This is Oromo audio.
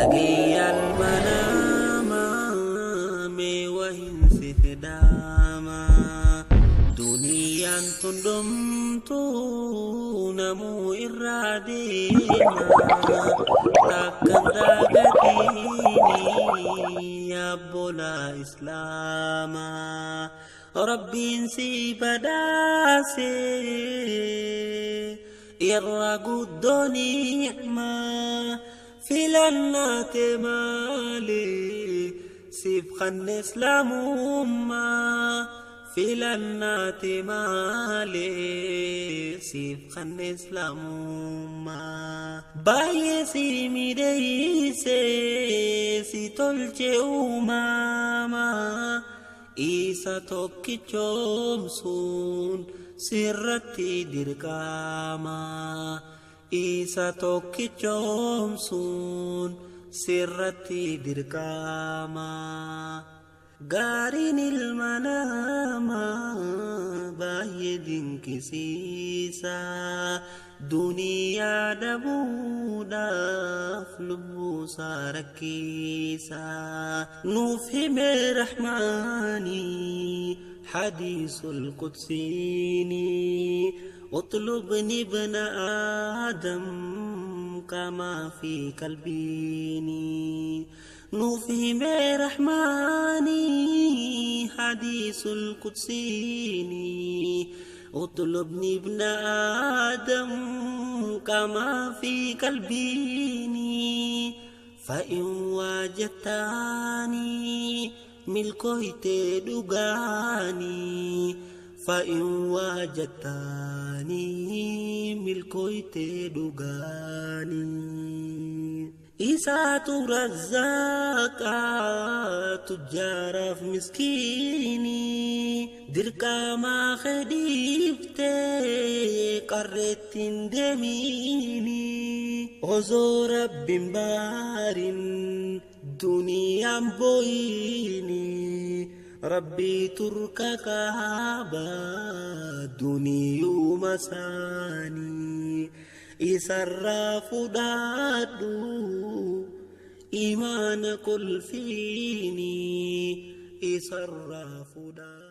نجي المنام وهن ستداما دنيا تندمتو نمو إراديما takkan dagatini ya bola islama rabbin si badase irraguddo ni'ma filannate mali sibqan islamumma filannat mali sibqan islamumma baye si mideyse si tolche umama isa tokkichomsun sirratti dirqama isa tokkichomsun sirratti dirqama garin ilmanama baye dinkisisa dunia dabuda lubbu sarakisa nufhim rahmani hadisul qudsini utlubni ibn adam kama fi qalbini نفهم رحماني حديث القدسيني اطلبني ابن آدم كما في قلبيني فإن وجدتني ملكويت دغاني فإن وجدتني ملكويت دغاني إسات رزاقا تجارف مسكيني دركا ما خديفتي قررت دميني وزور رب بار دنيا بويني ربي تركا كابا دنيا مساني إسراف دادو إيمان كل فيني إسراف دادو